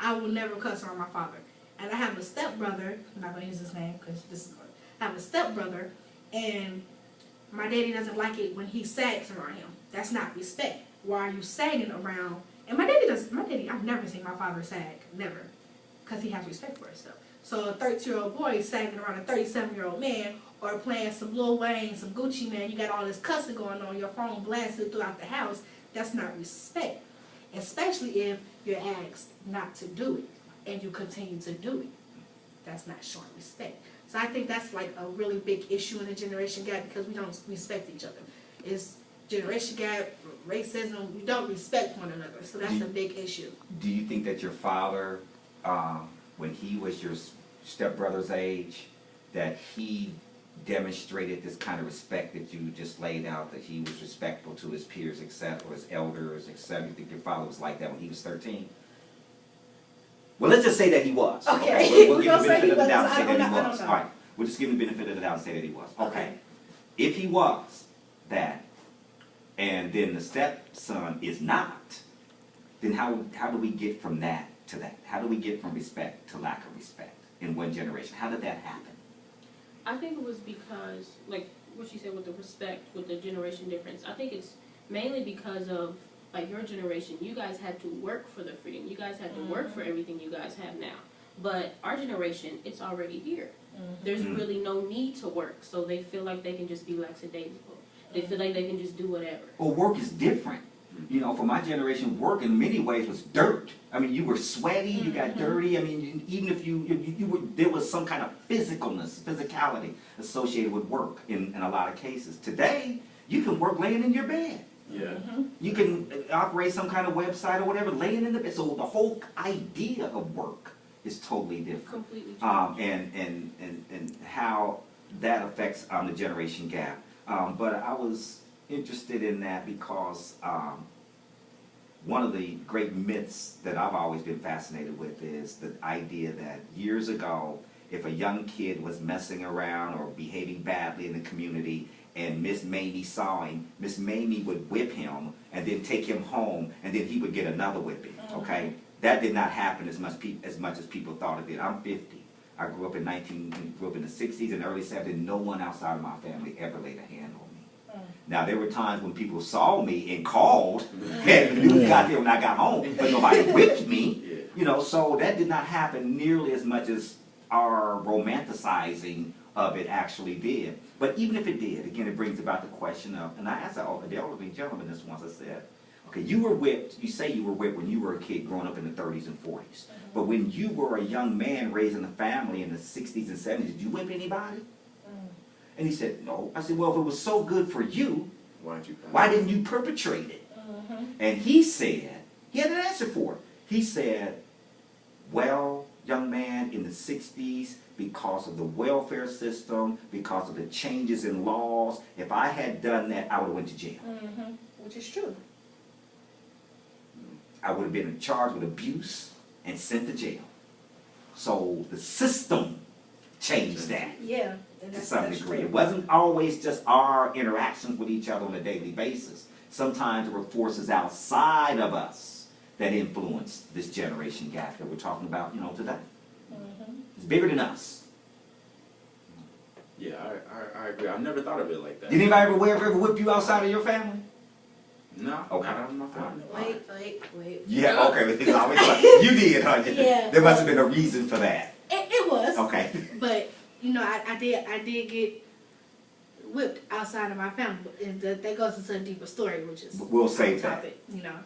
I will never cuss around my father. And I have a stepbrother, I'm not going to use his name because this is going I have a stepbrother, and my daddy doesn't like it when he sags around him. That's not respect. Why are you sagging around? And my daddy, I've never seen my father sag, never, because he has respect for himself. So a 13-year-old boy sagging around a 37-year-old man, or playing some Lil Wayne, some Gucci Man, you got all this cussing going on, your phone blasted throughout the house, that's not respect. Especially if you're asked not to do it, and you continue to do it. That's not showing respect. So I think that's like a really big issue in the generation gap, because we don't respect each other. It's generation gap, racism, we don't respect one another. So that's a big issue. Do you think that your father, when he was your stepbrother's age, that he demonstrated this kind of respect that you just laid out, that he was respectful to his peers, except or his elders, etc.? You think your father was like that when he was 13? Well, let's just say that he was. Okay. We'll give the benefit of the doubt and say that he I was. don't All know. right. We'll just give him the benefit of the doubt and say that he was. Okay. Okay. If he was that, and then the stepson is not, then how do we get from that to that? How do we get from respect to lack of respect in one generation? How did that happen? I think it was because, like what she said with the respect, with the generation difference, I think it's mainly because of, like, your generation, you guys had to work for the freedom. You guys had to work for everything you guys have now. But our generation, it's already here. There's really no need to work, so they feel like they can just be lackadaisical. They feel like they can just do whatever. Well, work is different. You know, for my generation, work in many ways was dirt. I mean, you were sweaty, you got dirty. I mean, even if you were, there was some kind of physicality associated with work in a lot of cases. Today, you can work laying in your bed. Yeah. You can operate some kind of website or whatever, laying in the bed. So the whole idea of work is totally different. Completely And how that affects the generation gap. But I was interested in that because one of the great myths that I've always been fascinated with is the idea that years ago, if a young kid was messing around or behaving badly in the community and Miss Mamie saw him, Miss Mamie would whip him and then take him home, and then he would get another whipping, okay? That did not happen as much as people thought it did. I'm 50. I grew up in the 60s and early 70s. No one outside of my family ever laid a hand on me. Now, there were times when people saw me and called, and the news got there when I got home, but nobody whipped me. You know, so that did not happen nearly as much as our romanticizing of it actually did. But even if it did, again, it brings about the question of, and I asked the elderly gentleman this once, I said, okay, you were whipped, you say you were whipped when you were a kid growing up in the 30s and 40s. But when you were a young man raising a family in the 60s and 70s, did you whip anybody? And he said, no. I said, well, if it was so good for you, why didn't you perpetrate it? And he said, he had an answer for it. He said, well, young man, in the 60s, because of the welfare system, because of the changes in laws, if I had done that, I would have went to jail. Which is true. I would have been charged with abuse and sent to jail. So the system changed that. Yeah. To some degree. It wasn't always just our interactions with each other on a daily basis. Sometimes there were forces outside of us that influenced this generation gap that we're talking about, you know, today. It's bigger than us. Yeah, I agree. I've never thought of it like that. Did anybody ever whip you outside of your family? No. Okay. Not out of my family. Wait. Yeah, okay. It's always like, you did, huh? Yeah. There must have been a reason for that. It was. Okay. But you know, I did get whipped outside of my family. And that goes into a deeper story, which is We'll save that. topic, you know.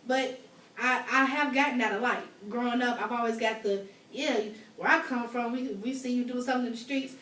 But I have gotten that a lot. Growing up, I've always got where I come from, we see you do something in the streets,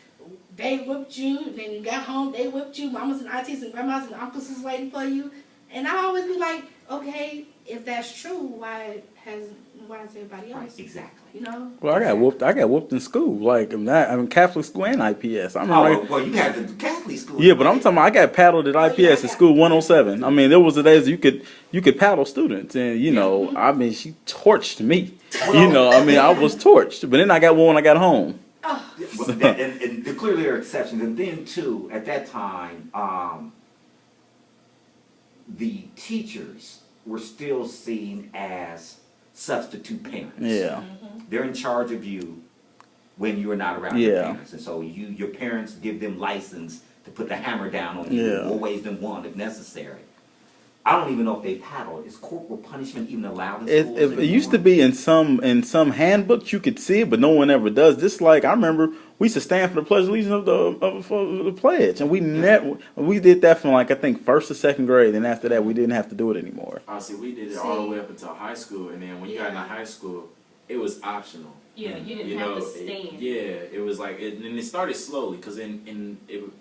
they whipped you, then you got home, they whipped you, mamas and aunties and grandmas and uncles is waiting for you. And I always be like, okay, if that's true, why is everybody else? Right, exactly. You know? Well, I got whooped in school, like I'm Catholic school and IPS. I mean, Well, you had the Catholic school. yeah, but I'm talking about I got paddled at IPS in school 107. I mean, there was the days you could paddle students, and you know, I mean, she torched me. You know, I mean, I was torched, but then I got one when I got home. And clearly there are exceptions. And then too, at that time, the teachers were still seen as substitute parents. Yeah. They're in charge of you when you are not around your Yeah. parents. And so your parents give them license to put the hammer down on you Yeah. in more ways than one if necessary. I don't even know if they paddle. Is corporal punishment even allowed in schools It used to anymore? be in some handbooks you could see it, but no one ever does. Just like I remember, we used to stand for the pledge of allegiance of the pledge, and we did that from like I think first to second grade, and after that we didn't have to do it anymore. See, we did it all the way up until high school, and then when you got into high school, it was optional. Yeah, you didn't You have know, to stand. it was like, and it started slowly, because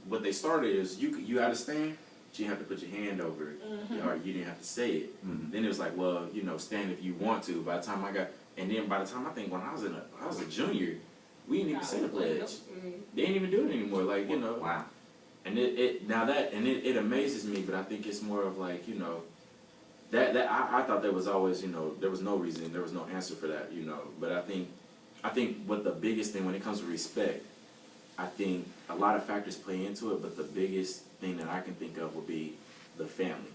what they started is you had to stand, but you have to put your hand over it, or you didn't have to say it. Then it was like, well, stand if you want to. By the time by the time I think when I was a junior, we didn't even say the pledge. They didn't even do it anymore. Like Wow. and it amazes me, but I think it's more of like that I thought there was always there was no reason, there was no answer for that, but I think what the biggest thing when it comes to respect, I think a lot of factors play into it, but the biggest thing that I can think of would be the family.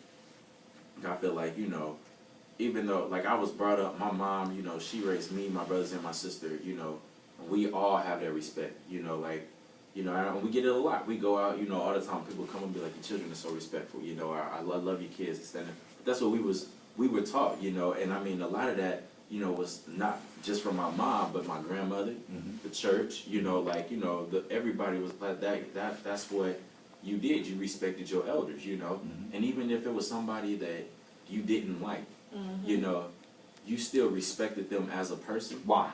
I feel like even though like I was brought up, my mom she raised me, my brothers and my sister, we all have that respect, and we get it a lot. We go out, all the time. People come and be like, "Your children are so respectful." I love your kids. That's what we were taught, And I mean, a lot of that, was not just from my mom, but my grandmother, the church. Everybody was like that. That's what you did. You respected your elders, And even if it was somebody that you didn't like, you still respected them as a person. Why?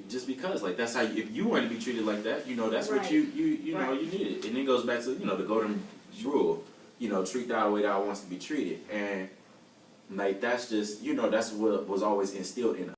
Just because, like that's how if you want to be treated like that, that's what Right. you needed, and it goes back to the golden rule, treat thou the way thou wants to be treated, and like that's just that's what was always instilled in